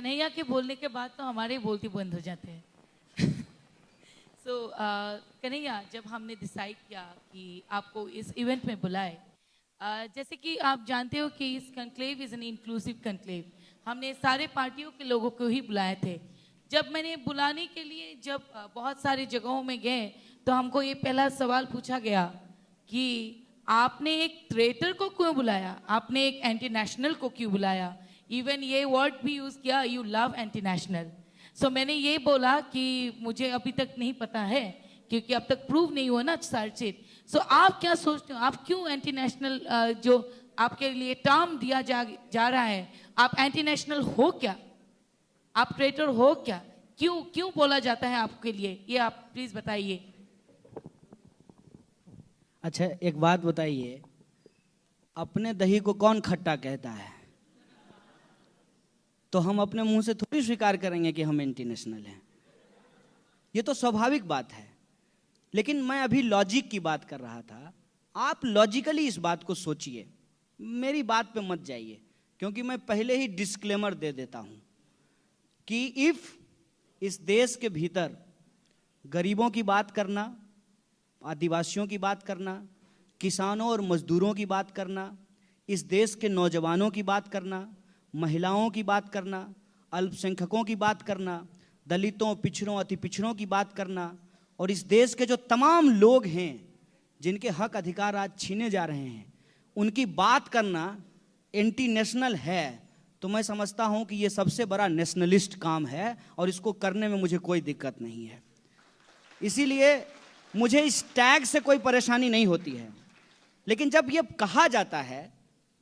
कन्हैया के बोलने के बाद तो हमारे बोलते बंद हो जाते हैं। कन्हैया, जब हमने डिसाइड किया कि आपको इस इवेंट में बुलाए, जैसे कि आप जानते हो कि इस conclave is an inclusive conclave, हमने सारे पार्टियों के लोगों को ही बुलाए थे। जब मैंने बुलाने के लिए बहुत सारी जगहों में गए तो हमको ये पहला सवाल पूछा गया कि आपने एक ट्रेटर को क्यों बुलाया, आपने एक एंटी नेशनल को क्यों बुलाया। इवन ये वर्ड भी यूज़ किया, यू लव एंटी नेशनल। सो मैंने ये बोला कि मुझे अभी तक नहीं पता है, क्योंकि अब तक प्रूव नहीं हुआ ना चार्जशीट। सो आप क्या सोचते हो, आप क्यों एंटी नेशनल जो आपके लिए टर्म दिया जा रहा है, आप एंटी नेशनल हो क्या, आप ट्रेटर हो क्या, क्यों क्यों बोला जाता है आपके लिए, ये आप प्लीज बताइए। अच्छा, एक बात बताइए, अपने दही को कौन खट्टा कहता है? तो हम अपने मुंह से थोड़ी स्वीकार करेंगे कि हम एंटी नेशनल हैं। ये तो स्वाभाविक बात है। लेकिन मैं अभी लॉजिक की बात कर रहा था। आप लॉजिकली इस बात को सोचिए, मेरी बात पे मत जाइए, क्योंकि मैं पहले ही डिस्क्लेमर दे देता हूं कि इफ इस देश के भीतर गरीबों की बात करना, आदिवासियों की बात करना, किसानों और मजदूरों की बात करना, इस देश के नौजवानों की बात करना, महिलाओं की बात करना, अल्पसंख्यकों की बात करना, दलितों, पिछड़ों, अति पिछड़ों की बात करना, और इस देश के जो तमाम लोग हैं जिनके हक अधिकार आज छीने जा रहे हैं, उनकी बात करना एंटी नेशनल है, तो मैं समझता हूं कि ये सबसे बड़ा नेशनलिस्ट काम है और इसको करने में मुझे कोई दिक्कत नहीं है। इसीलिए मुझे इस टैग से कोई परेशानी नहीं होती है। लेकिन जब ये कहा जाता है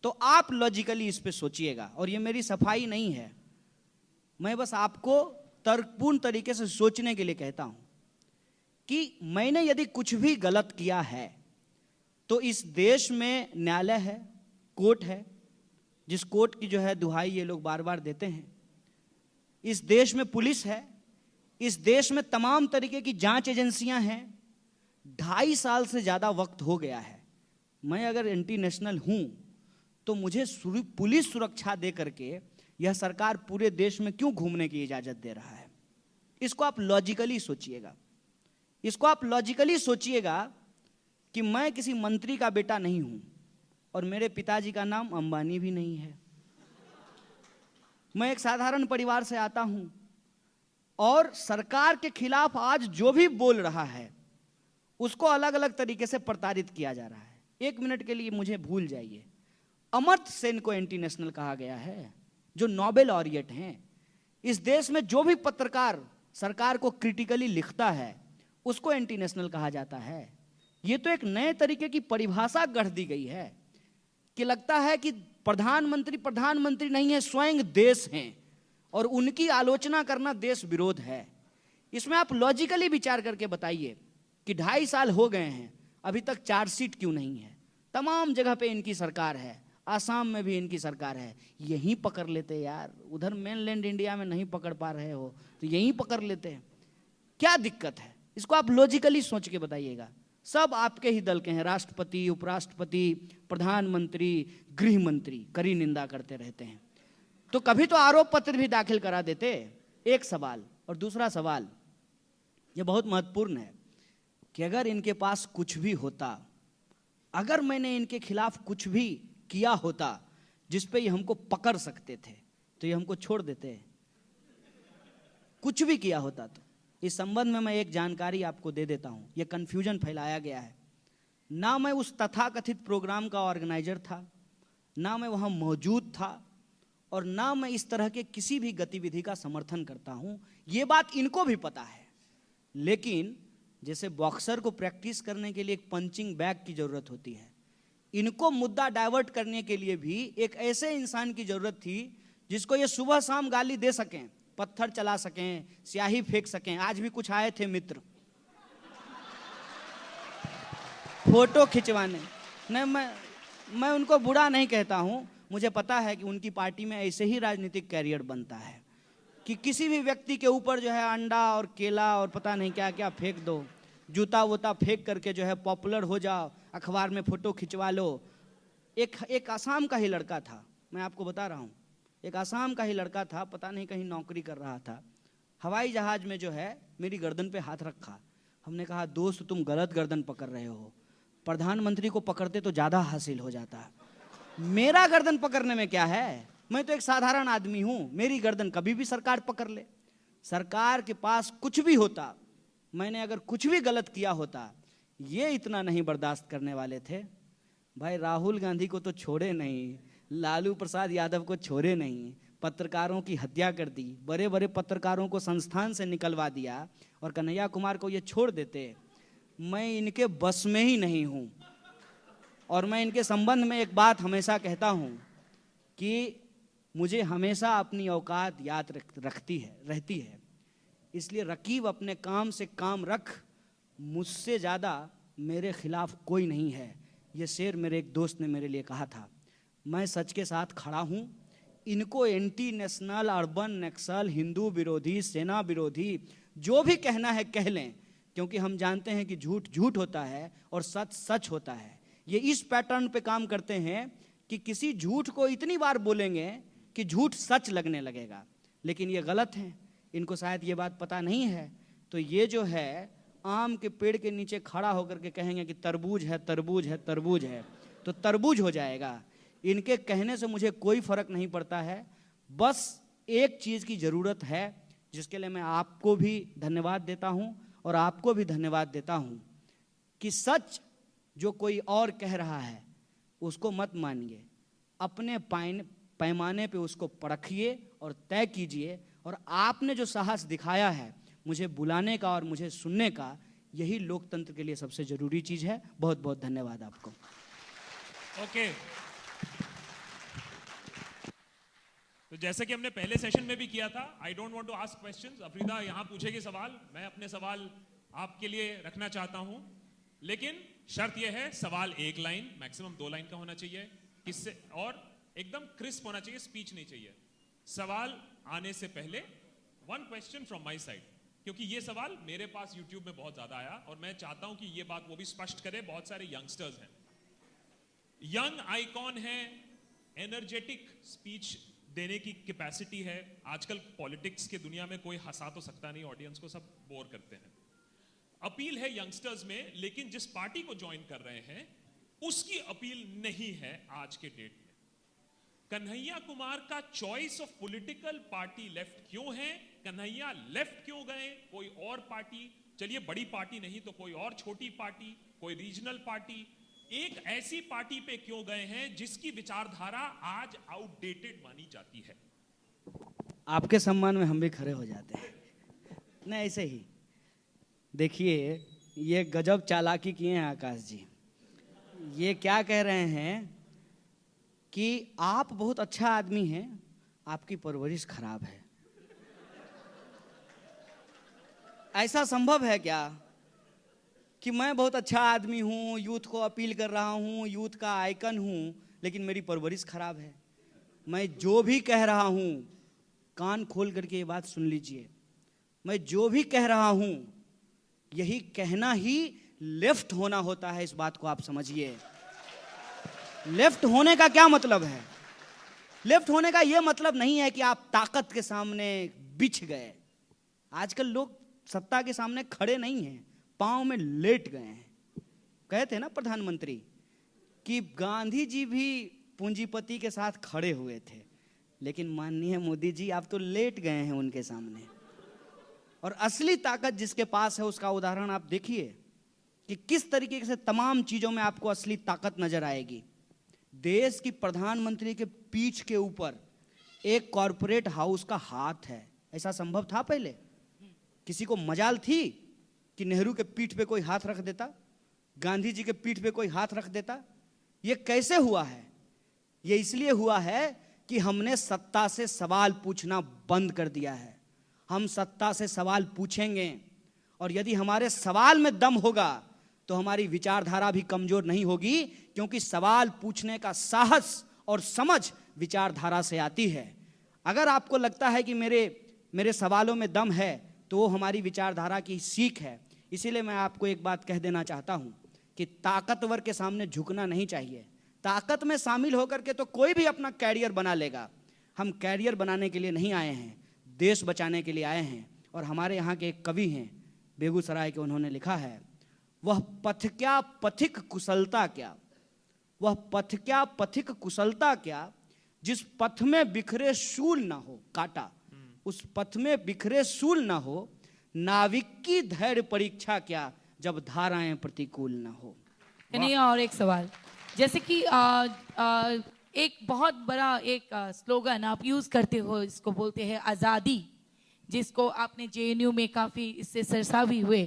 तो आप लॉजिकली इस पे सोचिएगा, और ये मेरी सफाई नहीं है, मैं बस आपको तर्कपूर्ण तरीके से सोचने के लिए कहता हूं कि मैंने यदि कुछ भी गलत किया है तो इस देश में न्यायालय है, कोर्ट है, जिस कोर्ट की जो है दुहाई ये लोग बार बार देते हैं। इस देश में पुलिस है, इस देश में तमाम तरीके की जांच एजेंसियां हैं। 2.5 साल से ज्यादा वक्त हो गया है। मैं अगर एंटी नेशनल हूं तो मुझे पुलिस सुरक्षा दे करके यह सरकार पूरे देश में क्यों घूमने की इजाजत दे रहा है? इसको आप लॉजिकली सोचिएगा। इसको आप लॉजिकली सोचिएगा कि मैं किसी मंत्री का बेटा नहीं हूं और मेरे पिताजी का नाम अंबानी भी नहीं है। मैं एक साधारण परिवार से आता हूं और सरकार के खिलाफ आज जो भी बोल रहा है उसको अलग अलग तरीके से प्रताड़ित किया जा रहा है। 1 मिनट के लिए मुझे भूल जाइए, अमर्त्य सेन को एंटी नेशनल कहा गया है, जो नोबेल लॉरिएट हैं। इस देश में जो भी पत्रकार सरकार को क्रिटिकली लिखता है उसको एंटी नेशनल कहा जाता है। ये तो एक नए तरीके की परिभाषा गढ़ दी गई है कि लगता है कि प्रधानमंत्री नहीं है, स्वयं देश हैं, और उनकी आलोचना करना देश विरोध है। इसमें आप लॉजिकली विचार करके बताइए कि 2.5 साल हो गए हैं, अभी तक चार्जशीट क्यों नहीं है? तमाम जगह पे इनकी सरकार है, आसाम में भी इनकी सरकार है। यहीं पकड़ लेते यार, उधर मेनलैंड इंडिया में नहीं पकड़ पा रहे हो तो यहीं पकड़ लेते हैं, क्या दिक्कत है? इसको आप लॉजिकली सोच के बताइएगा। सब आपके ही दल के हैं, राष्ट्रपति, उपराष्ट्रपति, प्रधानमंत्री, गृह मंत्री कड़ी निंदा करते रहते हैं। तो कभी तो आरोप पत्र भी दाखिल करा देते। एक सवाल। और दूसरा सवाल, ये बहुत महत्वपूर्ण है, कि अगर इनके पास कुछ भी होता, अगर मैंने इनके खिलाफ कुछ भी किया होता जिस पे ये हमको पकड़ सकते थे तो ये हमको छोड़ देते। कुछ भी किया होता तो। इस संबंध में मैं एक जानकारी आपको दे देता हूं। यह कंफ्यूजन फैलाया गया है। ना मैं उस तथाकथित प्रोग्राम का ऑर्गेनाइजर था, ना मैं वहां मौजूद था, और ना मैं इस तरह के किसी भी गतिविधि का समर्थन करता हूं। यह बात इनको भी पता है। लेकिन जैसे बॉक्सर को प्रैक्टिस करने के लिए एक पंचिंग बैग की जरूरत होती है, इनको मुद्दा डाइवर्ट करने के लिए भी एक ऐसे इंसान की जरूरत थी जिसको ये सुबह शाम गाली दे सकें, पत्थर चला सकें, स्याही फेंक सकें। आज भी कुछ आए थे मित्र फोटो खिंचवाने। नहीं, मैं उनको बुरा नहीं कहता हूं। मुझे पता है कि उनकी पार्टी में ऐसे ही राजनीतिक कैरियर बनता है कि किसी भी व्यक्ति के ऊपर जो है अंडा और केला और पता नहीं क्या क्या फेंक दो, जूता वूता फेंक करके जो है पॉपुलर हो जाओ, अखबार में फोटो खिंचवा लो। एक आसाम का ही लड़का था, मैं आपको बता रहा हूँ, एक आसाम का ही लड़का था, पता नहीं कहीं नौकरी कर रहा था, हवाई जहाज में जो है मेरी गर्दन पे हाथ रखा। हमने कहा दोस्त तुम गलत गर्दन पकड़ रहे हो, प्रधानमंत्री को पकड़ते तो ज़्यादा हासिल हो जाता। मेरा गर्दन पकड़ने में क्या है, मैं तो एक साधारण आदमी हूँ, मेरी गर्दन कभी भी सरकार पकड़ ले। सरकार के पास कुछ भी होता, मैंने अगर कुछ भी गलत किया होता, ये इतना नहीं बर्दाश्त करने वाले थे। भाई राहुल गांधी को तो छोड़े नहीं, लालू प्रसाद यादव को छोड़े नहीं, पत्रकारों की हत्या कर दी, बड़े बड़े पत्रकारों को संस्थान से निकलवा दिया, और कन्हैया कुमार को ये छोड़ देते। मैं इनके बस में ही नहीं हूँ। और मैं इनके संबंध में एक बात हमेशा कहता हूँ कि मुझे हमेशा अपनी औकात याद रहती है। इसलिए रकीब अपने काम से काम रख, मुझसे ज़्यादा मेरे खिलाफ कोई नहीं है। ये शेर मेरे एक दोस्त ने मेरे लिए कहा था। मैं सच के साथ खड़ा हूँ। इनको एंटी नेशनल, अर्बन नक्सल, हिंदू विरोधी, सेना विरोधी जो भी कहना है कह लें, क्योंकि हम जानते हैं कि झूठ झूठ होता है और सच सच होता है। ये इस पैटर्न पे काम करते हैं कि किसी झूठ को इतनी बार बोलेंगे कि झूठ सच लगने लगेगा, लेकिन ये गलत है। इनको शायद ये बात पता नहीं है। तो ये जो है आम के पेड़ के नीचे खड़ा होकर के कहेंगे कि तरबूज है, तरबूज है, तरबूज है, तो तरबूज हो जाएगा। इनके कहने से मुझे कोई फर्क नहीं पड़ता है। बस एक चीज़ की ज़रूरत है, जिसके लिए मैं आपको भी धन्यवाद देता हूँ और आपको भी धन्यवाद देता हूँ कि सच जो कोई और कह रहा है उसको मत मानिए, अपने पैमाने पे उसको परखिए और तय कीजिए। और आपने जो साहस दिखाया है मुझे बुलाने का और मुझे सुनने का, यही लोकतंत्र के लिए सबसे जरूरी चीज़ है। बहुत बहुत धन्यवाद आपको। ओके तो जैसे कि हमने पहले सेशन में भी किया था, I don't want to ask questions. Afrida यहाँ पूछेगी सवाल, मैं अपने सवाल आपके लिए रखना चाहता हूँ, लेकिन शर्त यह है सवाल एक लाइन, मैक्सिमम 2 लाइन का होना चाहिए, किससे और एकदम क्रिस्प होना चाहिए, स्पीच नहीं चाहिए। सवाल आने से पहले 1 क्वेश्चन फ्रॉम माय साइड, क्योंकि ये सवाल मेरे पास YouTube में बहुत ज्यादा आया और मैं चाहता हूं कि ये बात वो भी स्पष्ट करे। बहुत सारे यंगस्टर्स हैं, यंग आइकॉन है, एनर्जेटिक स्पीच देने की कैपेसिटी है। आजकल पॉलिटिक्स के दुनिया में कोई हंसा तो सकता नहीं, ऑडियंस को सब बोर करते हैं। अपील है यंगस्टर्स में, लेकिन जिस पार्टी को ज्वाइन कर रहे हैं उसकी अपील नहीं है आज के डेट में। कन्हैया कुमार का choice of political party left क्यों है? कन्हैया लेफ्ट क्यों गए? कोई और पार्टी, चलिए बड़ी पार्टी नहीं तो कोई और छोटी पार्टी, कोई रीजनल पार्टी, एक ऐसी पार्टी पे क्यों गए हैं जिसकी विचारधारा आज आउटडेटेड मानी जाती है? आपके सम्मान में हम भी खड़े हो जाते हैं। नहीं ऐसे ही देखिए, ये गजब चालाकी किए हैं आकाश जी। ये क्या कह रहे हैं कि आप बहुत अच्छा आदमी हैं, आपकी परवरिश खराब है। ऐसा संभव है क्या कि मैं बहुत अच्छा आदमी हूं, यूथ को अपील कर रहा हूं, यूथ का आइकन हूं, लेकिन मेरी परवरिश खराब है? मैं जो भी कह रहा हूं, कान खोल करके ये बात सुन लीजिए, मैं जो भी कह रहा हूं यही कहना ही लेफ्ट होना होता है। इस बात को आप समझिए। लेफ्ट होने का क्या मतलब है? लेफ्ट होने का यह मतलब नहीं है कि आप ताकत के सामने बिछ गए। आजकल लोग सत्ता के सामने खड़े नहीं हैं, पांव में लेट गए हैं। कहते हैं ना प्रधानमंत्री कि गांधी जी भी पूंजीपति के साथ खड़े हुए थे, लेकिन माननीय मोदी जी आप तो लेट गए हैं उनके सामने। और असली ताकत जिसके पास है उसका उदाहरण आप देखिए कि किस तरीके से तमाम चीजों में आपको असली ताकत नजर आएगी। देश की प्रधानमंत्री के पीठ के ऊपर एक कॉरपोरेट हाउस का हाथ है। ऐसा संभव था पहले? किसी को मजाल थी कि नेहरू के पीठ पे कोई हाथ रख देता, गांधी जी के पीठ पे कोई हाथ रख देता? ये कैसे हुआ है? ये इसलिए हुआ है कि हमने सत्ता से सवाल पूछना बंद कर दिया है। हम सत्ता से सवाल पूछेंगे और यदि हमारे सवाल में दम होगा तो हमारी विचारधारा भी कमजोर नहीं होगी, क्योंकि सवाल पूछने का साहस और समझ विचारधारा से आती है। अगर आपको लगता है कि मेरे सवालों में दम है तो वो हमारी विचारधारा की सीख है। इसीलिए मैं आपको एक बात कह देना चाहता हूं कि ताकतवर के सामने झुकना नहीं चाहिए। ताकत में शामिल होकर के तो कोई भी अपना कैरियर बना लेगा। हम कैरियर बनाने के लिए नहीं आए हैं, देश बचाने के लिए आए हैं। और हमारे यहाँ के एक कवि हैं बेगूसराय के, उन्होंने लिखा है, वह पथ क्या पथिक कुशलता क्या, वह पथ क्या पथिक कुशलता क्या, जिस पथ में बिखरे शूल ना हो काटा, उस पथ में बिखरे शूल ना हो, नाविक की धैर्य परीक्षा क्या, जब धाराएं प्रतिकूल ना हो। और एक सवाल, जैसे कि एक बहुत बड़ा एक स्लोगन आप यूज करते हो, इसको बोलते हैं आज़ादी, जिसको आपने जेएनयू में काफी इससे सरसा भी हुए।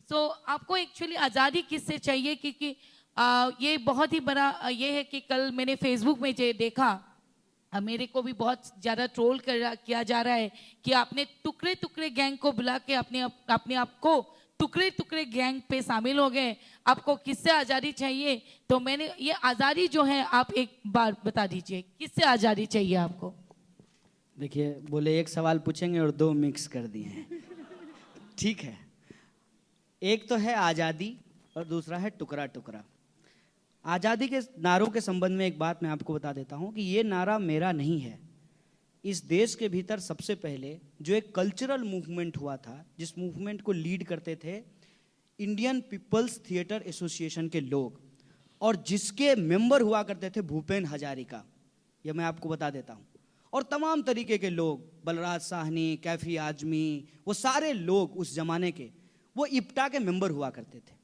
सो आपको एक्चुअली आज़ादी किससे चाहिए? क्योंकि ये बहुत ही बड़ा ये है कि कल मैंने फेसबुक में देखा, मेरे को भी बहुत ज़्यादा ट्रोल किया जा रहा है कि आपने टुकड़े टुकड़े गैंग को बुला के अपने आप को टुकड़े टुकड़े गैंग पे शामिल हो गए। आपको किससे आज़ादी चाहिए? तो मैंने ये आज़ादी जो है, आप एक बार बता दीजिए किससे आज़ादी चाहिए आपको? देखिए, बोले एक सवाल पूछेंगे और दो मिक्स कर दिए हैं। ठीक है, एक तो है आज़ादी और दूसरा है टुकड़ा टुकड़ा। आज़ादी के नारों के संबंध में एक बात मैं आपको बता देता हूं कि ये नारा मेरा नहीं है। इस देश के भीतर सबसे पहले जो एक कल्चरल मूवमेंट हुआ था, जिस मूवमेंट को लीड करते थे इंडियन पीपल्स थिएटर एसोसिएशन के लोग, और जिसके मेंबर हुआ करते थे भूपेन हजारिका, यह मैं आपको बता देता हूं, और तमाम तरीके के लोग, बलराज साहनी, कैफी आजमी, वो सारे लोग उस जमाने के वो इप्टा के मेंबर हुआ करते थे।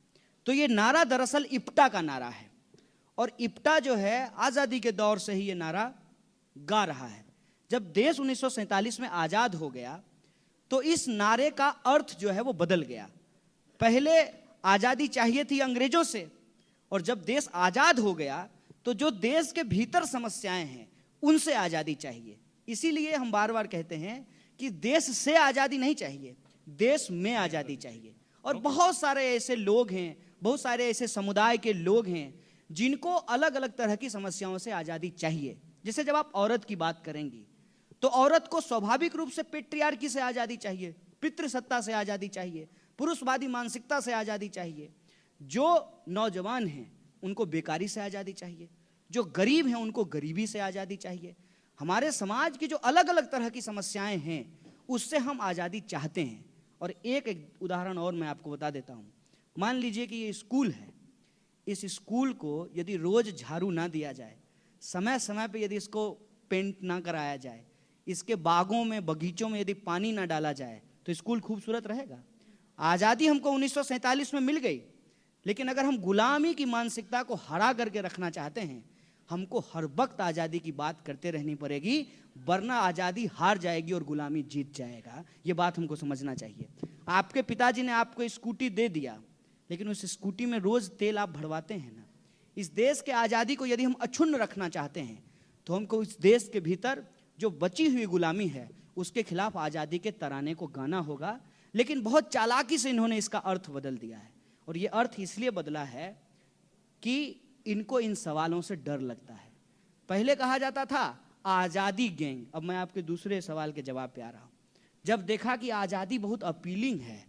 तो ये नारा दरअसल इप्टा का नारा है, और इप्टा जो है आज़ादी के दौर से ही ये नारा गा रहा है। जब देश 1947 में आज़ाद हो गया तो इस नारे का अर्थ जो है वो बदल गया। पहले आज़ादी चाहिए थी अंग्रेजों से, और जब देश आज़ाद हो गया तो जो देश के भीतर समस्याएं हैं उनसे आज़ादी चाहिए। इसीलिए हम बार बार कहते हैं कि देश से आज़ादी नहीं चाहिए, देश में आज़ादी चाहिए। और बहुत सारे ऐसे लोग हैं, बहुत सारे ऐसे समुदाय के लोग हैं जिनको अलग अलग तरह की समस्याओं से आज़ादी चाहिए। जैसे जब आप औरत की बात करेंगी तो औरत को स्वाभाविक रूप से पेट्रियार्की से आज़ादी चाहिए, पितृसत्ता से आज़ादी चाहिए, पुरुषवादी मानसिकता से आज़ादी चाहिए। जो नौजवान हैं उनको बेकारी से आज़ादी चाहिए, जो गरीब हैं उनको गरीबी से आज़ादी चाहिए। हमारे समाज की जो अलग अलग तरह की समस्याएं हैं उससे हम आज़ादी चाहते हैं। और एक उदाहरण और मैं आपको बता देता हूँ। मान लीजिए कि ये स्कूल है, इस स्कूल को यदि रोज झाड़ू ना दिया जाए, समय समय पे यदि इसको पेंट ना कराया जाए, इसके बागों में बगीचों में यदि पानी ना डाला जाए तो स्कूल खूबसूरत रहेगा? आज़ादी हमको 1947 में मिल गई, लेकिन अगर हम गुलामी की मानसिकता को हरा करके रखना चाहते हैं, हमको हर वक्त आज़ादी की बात करते रहनी पड़ेगी, वरना आज़ादी हार जाएगी और गुलामी जीत जाएगा। ये बात हमको समझना चाहिए। आपके पिताजी ने आपको स्कूटी दे दिया, लेकिन उस स्कूटी में रोज तेल आप भरवाते हैं ना। इस देश के आज़ादी को यदि हम अक्षुण्ण रखना चाहते हैं तो हमको इस देश के भीतर जो बची हुई गुलामी है उसके खिलाफ आज़ादी के तराने को गाना होगा। लेकिन बहुत चालाकी से इन्होंने इसका अर्थ बदल दिया है, और ये अर्थ इसलिए बदला है कि इनको इन सवालों से डर लगता है। पहले कहा जाता था आज़ादी गैंग, अब मैं आपके दूसरे सवाल के जवाब पे आ रहा हूँ। जब देखा कि आज़ादी बहुत अपीलिंग है,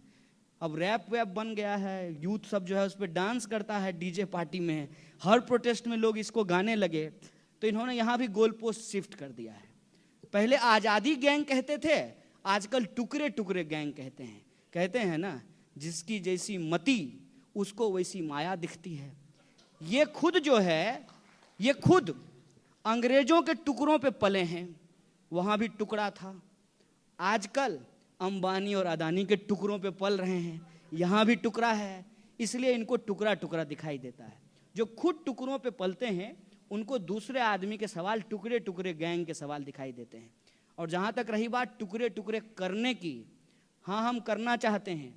अब रैप वैप बन गया है, यूथ सब जो है उस पर डांस करता है डीजे पार्टी में, हर प्रोटेस्ट में लोग इसको गाने लगे, तो इन्होंने यहाँ भी गोल पोस्ट शिफ्ट कर दिया है। पहले आज़ादी गैंग कहते थे, आजकल टुकड़े टुकड़े गैंग कहते हैं। कहते हैं ना, जिसकी जैसी मति उसको वैसी माया दिखती है। ये खुद जो है, ये खुद अंग्रेजों के टुकड़ों पे पले हैं, वहाँ भी टुकड़ा था। आजकल अंबानी और अदानी के टुकड़ों पे पल रहे हैं, यहाँ भी टुकड़ा है, इसलिए इनको टुकड़ा टुकड़ा दिखाई देता है। जो खुद टुकड़ों पे पलते हैं उनको दूसरे आदमी के सवाल टुकड़े टुकड़े गैंग के सवाल दिखाई देते हैं। और जहाँ तक रही बात टुकड़े टुकड़े करने की, हाँ हम करना चाहते हैं।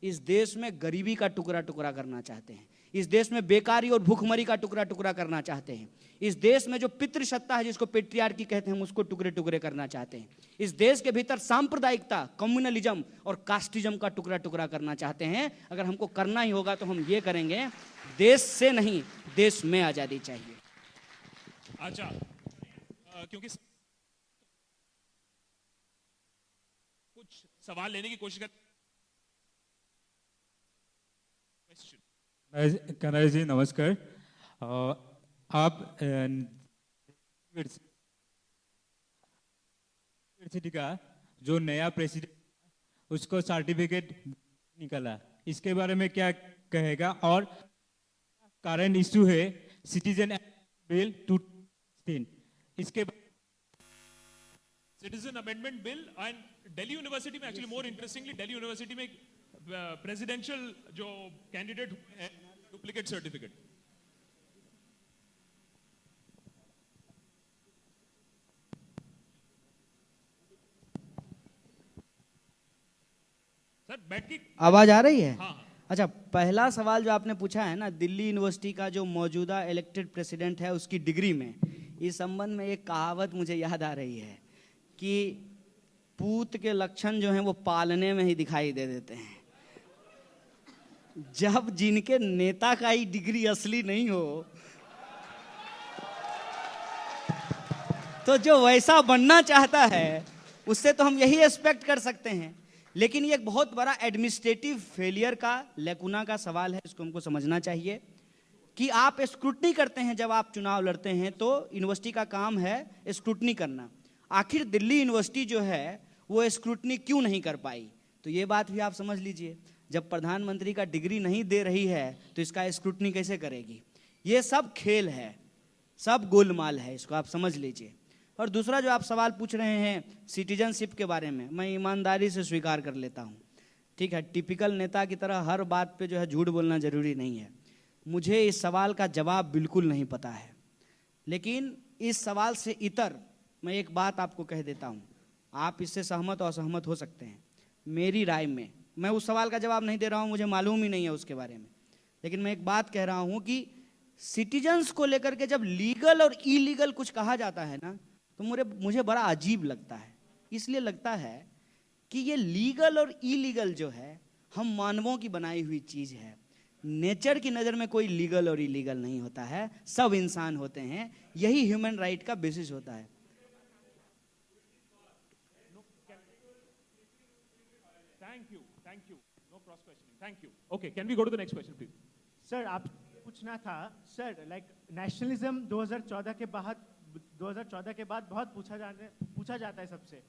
इस देश में गरीबी का टुकड़ा टुकड़ा करना चाहते हैं, इस देश में बेकारी और भूखमरी का टुकड़ा टुकड़ा करना चाहते हैं, इस देश में जो पितृसत्ता है जिसको पेट्रियार्की कहते हैं हम उसको टुकड़े टुकड़े करना चाहते हैं, इस देश के भीतर सांप्रदायिकता, कम्युनलिज्म और कास्टिज्म का टुकड़ा टुकड़ा करना चाहते हैं। अगर हमको करना ही होगा तो हम ये करेंगे, देश से नहीं देश में आज़ादी चाहिए। अच्छा, क्योंकि कुछ सवाल लेने की कोशिश कर। कनाई जी नमस्कार। आप यूनिवर्सिटी का जो नया प्रेसिडेंट उसको सर्टिफिकेट निकला, इसके बारे में क्या कहेगा? और करंट इशू है सिटीजन बिल 2016, इसके citizen amendment bill and Delhi university में actually more interestingly Delhi university में प्रेसिडेंशियल जो कैंडिडेट है डुप्लीकेट सर्टिफिकेट। सर बैठ के आवाज आ रही है? हाँ। अच्छा, पहला सवाल जो आपने पूछा है ना, दिल्ली यूनिवर्सिटी का जो मौजूदा इलेक्टेड प्रेसिडेंट है उसकी डिग्री में, इस संबंध में एक कहावत मुझे याद आ रही है कि पूत के लक्षण जो हैं वो पालने में ही दिखाई दे देते हैं। जब जिनके नेता का ही डिग्री असली नहीं हो तो जो वैसा बनना चाहता है उससे तो हम यही एक्सपेक्ट कर सकते हैं। लेकिन ये एक बहुत बड़ा एडमिनिस्ट्रेटिव फेलियर का, लेकुना का सवाल है। इसको हमको समझना चाहिए कि आप स्क्रूटनी करते हैं, जब आप चुनाव लड़ते हैं तो यूनिवर्सिटी का काम है स्क्रूटनी करना। आखिर दिल्ली यूनिवर्सिटी जो है वो स्क्रूटनी क्यों नहीं कर पाई, तो ये बात भी आप समझ लीजिए। जब प्रधानमंत्री का डिग्री नहीं दे रही है तो इसका स्क्रूटनी कैसे करेगी? ये सब खेल है, सब गोलमाल है, इसको आप समझ लीजिए। और दूसरा जो आप सवाल पूछ रहे हैं सिटीजनशिप के बारे में, मैं ईमानदारी से स्वीकार कर लेता हूँ, ठीक है। टिपिकल नेता की तरह हर बात पे जो है झूठ बोलना जरूरी नहीं है। मुझे इस सवाल का जवाब बिल्कुल नहीं पता है, लेकिन इस सवाल से इतर मैं एक बात आपको कह देता हूँ, आप इससे सहमत और असहमत हो सकते हैं। मेरी राय में, मैं उस सवाल का जवाब नहीं दे रहा हूँ, मुझे मालूम ही नहीं है उसके बारे में, लेकिन मैं एक बात कह रहा हूँ कि सिटीजन्स को लेकर के जब लीगल और इलीगल कुछ कहा जाता है ना, तो मुझे बड़ा अजीब लगता है। इसलिए लगता है कि ये लीगल और इलीगल जो है हम मानवों की बनाई हुई चीज है। नेचर की नज़र में कोई लीगल और इलीगल नहीं होता है, सब इंसान होते हैं, यही ह्यूमन राइट का बेसिस होता है। Thank you. No cross questioning. Thank you. Okay, can we go to the next question, please? Sir आप पूछना था सर, लाइक नेशनलिज्म 2014 के बाद बहुत पूछा जाता है सबसे,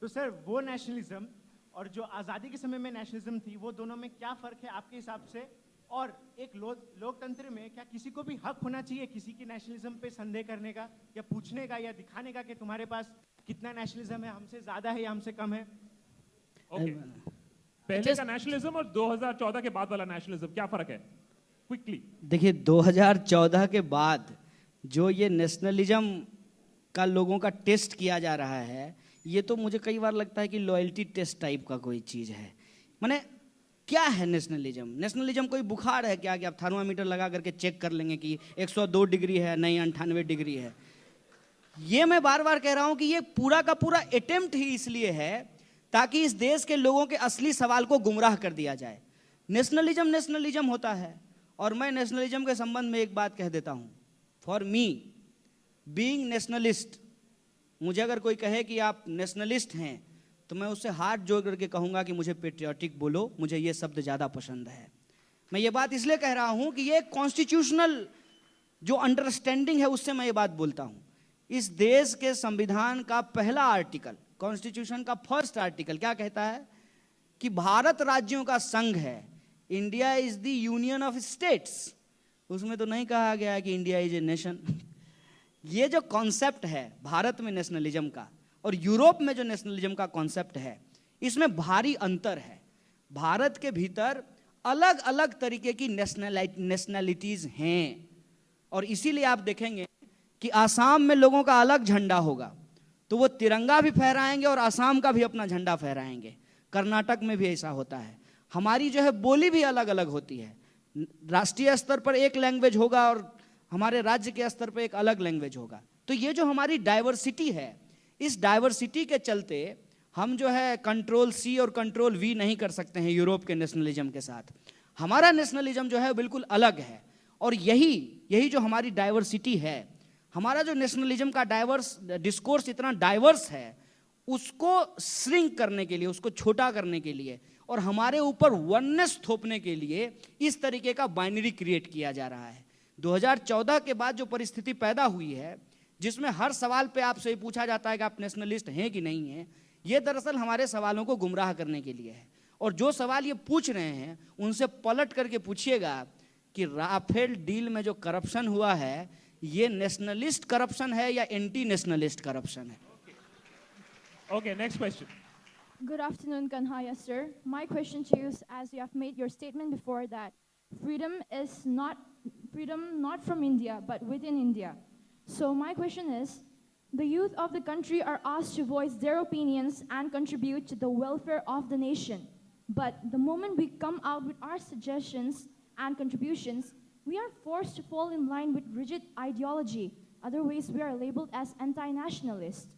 तो सर वो नेशनलिज्म और जो आज़ादी के समय में नेशनलिज्म थी, वो दोनों में क्या फ़र्क है आपके हिसाब से? और एक लोकतंत्र में क्या किसी को भी हक होना चाहिए किसी की नेशनलिज्म पे संदेह करने का, या पूछने का, या दिखाने का कि तुम्हारे पास कितना नेशनलिज्म है, हमसे ज़्यादा है या हमसे कम है? Okay. पहले का नेशनलिज्म और 2014 के बाद वाला नेशनलिज्म क्या फर्क है? क्विकली देखिए, 2014 के बाद जो ये नेशनलिज्म का लोगों का टेस्ट किया जा रहा है, ये तो मुझे कई बार लगता है कि लॉयल्टी टेस्ट टाइप का कोई चीज़ है। माने क्या है नेशनलिज्म? नेशनलिज्म कोई बुखार है क्या कि आप थर्मामीटर लगा करके चेक कर लेंगे कि 102 डिग्री है, नहीं 98 डिग्री है? ये मैं बार बार कह रहा हूं कि ये पूरा का पूरा अटेम्प्ट ही इसलिए है ताकि इस देश के लोगों के असली सवाल को गुमराह कर दिया जाए। नेशनलिज्म होता है, और मैं नेशनलिज्म के संबंध में एक बात कह देता हूं। फॉर मी बीइंग नेशनलिस्ट, मुझे अगर कोई कहे कि आप नेशनलिस्ट हैं तो मैं उससे हाथ जोड़ करके कहूंगा कि मुझे पेट्रियाटिक बोलो, मुझे ये शब्द ज़्यादा पसंद है। मैं ये बात इसलिए कह रहा हूं कि ये कॉन्स्टिट्यूशनल जो अंडरस्टैंडिंग है उससे मैं ये बात बोलता हूं। इस देश के संविधान का पहला आर्टिकल, कॉन्स्टिट्यूशन का फर्स्ट आर्टिकल क्या कहता है कि भारत राज्यों का संघ है, India is the union of states. उसमें तो नहीं कहा गया कि इंडिया इज ए नेशन। ये जो कॉन्सेप्ट है भारत में नेशनलिज्म का और यूरोप में जो नेशनलिज्म का कॉन्सेप्ट है, इसमें भारी अंतर है। भारत के भीतर अलग अलग तरीके की नेशनैलिटीज हैं, और इसीलिए आप देखेंगे कि आसाम में लोगों का अलग झंडा होगा तो वो तिरंगा भी फहराएंगे और आसाम का भी अपना झंडा फहराएंगे। कर्नाटक में भी ऐसा होता है। हमारी जो है बोली भी अलग अलग होती है। राष्ट्रीय स्तर पर एक लैंग्वेज होगा और हमारे राज्य के स्तर पर एक अलग लैंग्वेज होगा। तो ये जो हमारी डाइवर्सिटी है, इस डाइवर्सिटी के चलते हम जो है कंट्रोल C और कंट्रोल V नहीं कर सकते हैं यूरोप के नेशनलिज्म के साथ। हमारा नेशनलिज्म जो है बिल्कुल अलग है, और यही जो हमारी डाइवर्सिटी है, हमारा जो नेशनलिज्म का डिस्कोर्स इतना डाइवर्स है, उसको श्रिंक करने के लिए, उसको छोटा करने के लिए और हमारे ऊपर वननेस थोपने के लिए इस तरीके का बाइनरी क्रिएट किया जा रहा है। 2014 के बाद जो परिस्थिति पैदा हुई है, जिसमें हर सवाल पे आपसे ये पूछा जाता है कि आप नेशनलिस्ट हैं कि नहीं हैं, ये दरअसल हमारे सवालों को गुमराह करने के लिए है। और जो सवाल ये पूछ रहे हैं उनसे पलट करके पूछिएगा कि राफेल डील में जो करप्शन हुआ है ये नेशनलिस्ट करप्शन है या एंटी नेशनलिस्ट करप्शन है। Okay, next question. Good afternoon, Kanhaya, sir. My question to you is, as you have made your statement before that freedom not from India, but within India. So my question is, the youth of the country are asked to voice their opinions and contribute to the welfare of the nation. But the moment we come out with our suggestions and contributions, we are forced to fall in line with rigid ideology. Otherwise, we are labeled as anti-nationalist.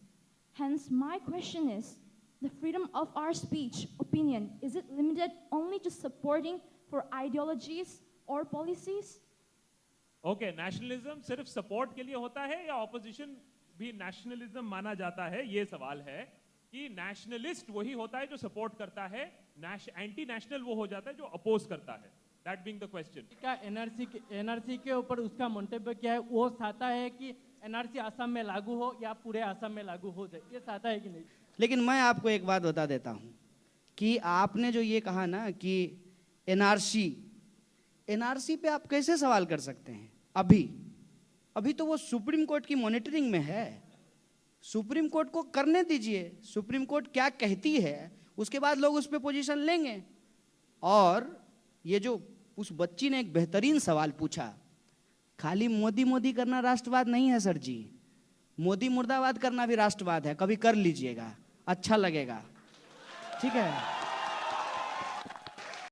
Hence, my question is, the freedom of our speech, opinion, is it limited only to supporting for ideologies or policies? Okay, nationalism सिर्फ support के लिए होता है या opposition भी nationalism माना जाता है? ये सवाल है कि nationalist वही होता है जो support करता है, anti-national वो हो जाता है जो oppose करता है. That being the question. क्या एनआरसी के ऊपर उसका मंतव्य क्या है? वो चाहता है कि एनआरसी असम में लागू हो या पूरे असम में लागू हो जाए, ये चाहता है कि नहीं? लेकिन मैं आपको एक बात बता देता हूं कि आपने जो ये कहा ना कि एनआरसी पे आप कैसे सवाल कर सकते हैं? अभी तो वो सुप्रीम कोर्ट की मॉनिटरिंग में है। सुप्रीम कोर्ट को करने दीजिए, सुप्रीम कोर्ट क्या कहती है उसके बाद लोग उस पर पोजीशन लेंगे। और ये जो उस बच्ची ने एक बेहतरीन सवाल पूछा, खाली मोदी मोदी करना राष्ट्रवाद नहीं है सर जी, मोदी मुर्दाबाद करना भी राष्ट्रवाद है। कभी कर लीजिएगा, अच्छा लगेगा। ठीक है।